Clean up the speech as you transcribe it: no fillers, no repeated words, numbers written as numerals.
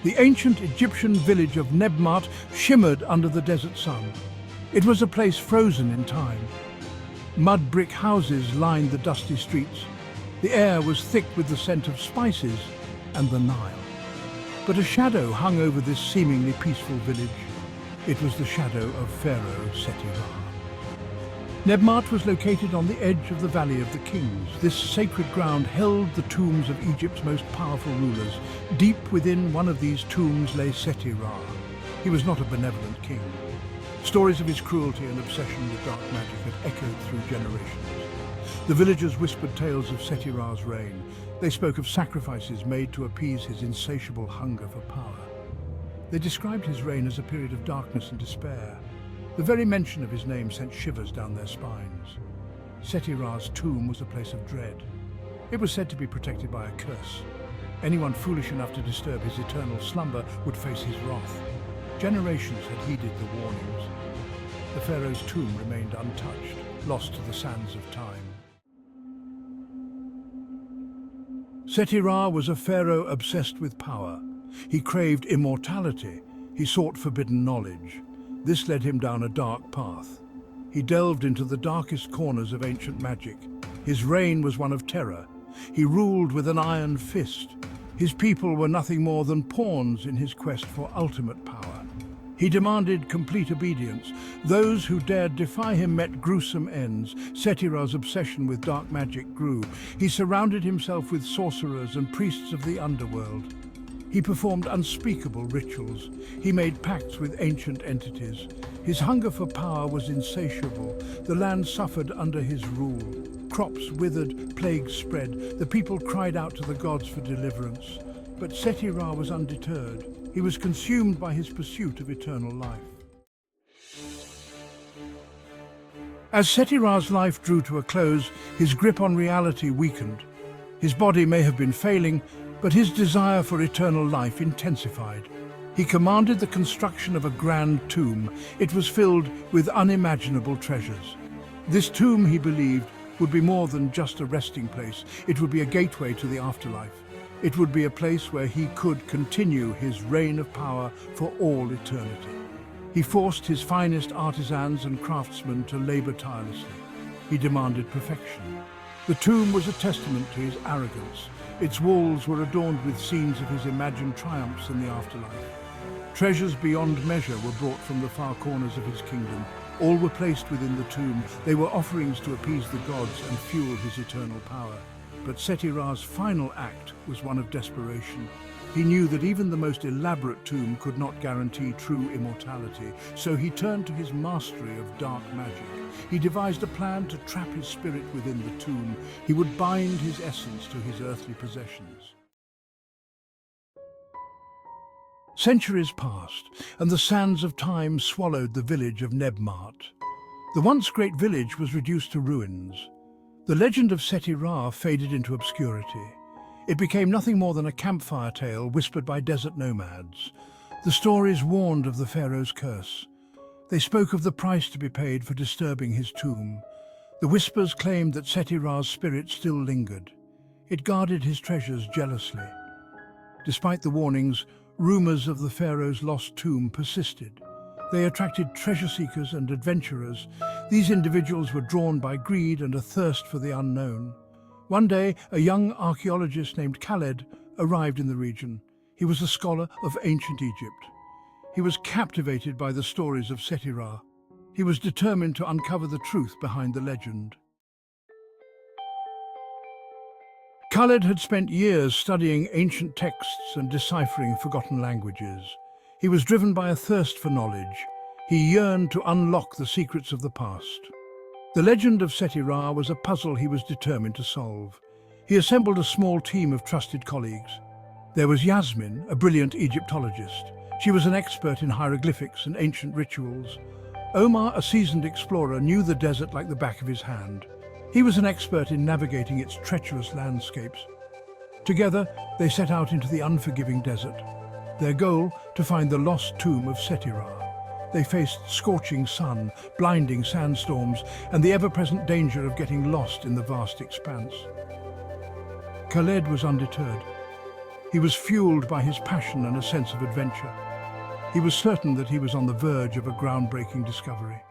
The ancient Egyptian village of Nebmat shimmered under the desert sun. It was a place frozen in time. Mud brick houses lined the dusty streets. The air was thick with the scent of spices and the Nile. But a shadow hung over this seemingly peaceful village. It was the shadow of Pharaoh Seti-Ra. Nebmat was located on the edge of the Valley of the Kings. This sacred ground held the tombs of Egypt's most powerful rulers. Deep within one of these tombs lay Seti-Ra. He was not a benevolent king. Stories of his cruelty and obsession with dark magic had echoed through generations. The villagers whispered tales of Seti-Ra's reign. They spoke of sacrifices made to appease his insatiable hunger for power. They described his reign as a period of darkness and despair. The very mention of his name sent shivers down their spines. Seti-Ra's tomb was a place of dread. It was said to be protected by a curse. Anyone foolish enough to disturb his eternal slumber would face his wrath. Generations had heeded the warnings. The pharaoh's tomb remained untouched, lost to the sands of time. Seti-Ra was a pharaoh obsessed with power. He craved immortality. He sought forbidden knowledge. This led him down a dark path. He delved into the darkest corners of ancient magic. His reign was one of terror. He ruled with an iron fist. His people were nothing more than pawns in his quest for ultimate power. He demanded complete obedience. Those who dared defy him met gruesome ends. Seti-Ra's obsession with dark magic grew. He surrounded himself with sorcerers and priests of the underworld. He performed unspeakable rituals. He made pacts with ancient entities. His hunger for power was insatiable. The land suffered under his rule. Crops withered, plagues spread. The people cried out to the gods for deliverance. But Seti-Ra was undeterred. He was consumed by his pursuit of eternal life. As Seti-Ra's life drew to a close, his grip on reality weakened. His body may have been failing, but his desire for eternal life intensified. He commanded the construction of a grand tomb. It was filled with unimaginable treasures. This tomb, he believed, would be more than just a resting place. It would be a gateway to the afterlife. It would be a place where he could continue his reign of power for all eternity. He forced his finest artisans and craftsmen to labor tirelessly. He demanded perfection. The tomb was a testament to his arrogance. Its walls were adorned with scenes of his imagined triumphs in the afterlife. Treasures beyond measure were brought from the far corners of his kingdom. All were placed within the tomb. They were offerings to appease the gods and fuel his eternal power. But Seti-Ra's final act was one of desperation. He knew that even the most elaborate tomb could not guarantee true immortality, so he turned to his mastery of dark magic. He devised a plan to trap his spirit within the tomb. He would bind his essence to his earthly possessions. Centuries passed, and the sands of time swallowed the village of Nebmat. The once great village was reduced to ruins. The legend of Seti-Ra faded into obscurity. It became nothing more than a campfire tale whispered by desert nomads. The stories warned of the pharaoh's curse. They spoke of the price to be paid for disturbing his tomb. The whispers claimed that Seti-Ra's spirit still lingered. It guarded his treasures jealously. Despite the warnings, rumors of the pharaoh's lost tomb persisted. They attracted treasure seekers and adventurers. These individuals were drawn by greed and a thirst for the unknown. One day, a young archaeologist named Khaled arrived in the region. He was a scholar of ancient Egypt. He was captivated by the stories of Seti-Ra. He was determined to uncover the truth behind the legend. Khaled had spent years studying ancient texts and deciphering forgotten languages. He was driven by a thirst for knowledge. He yearned to unlock the secrets of the past. The legend of Seti-Ra was a puzzle he was determined to solve. He assembled a small team of trusted colleagues. There was Yasmin, a brilliant Egyptologist. She was an expert in hieroglyphics and ancient rituals. Omar, a seasoned explorer, knew the desert like the back of his hand. He was an expert in navigating its treacherous landscapes. Together, they set out into the unforgiving desert. Their goal, to find the lost tomb of Seti-Ra. They faced scorching sun, blinding sandstorms, and the ever-present danger of getting lost in the vast expanse. Khaled was undeterred. He was fueled by his passion and a sense of adventure. He was certain that he was on the verge of a groundbreaking discovery.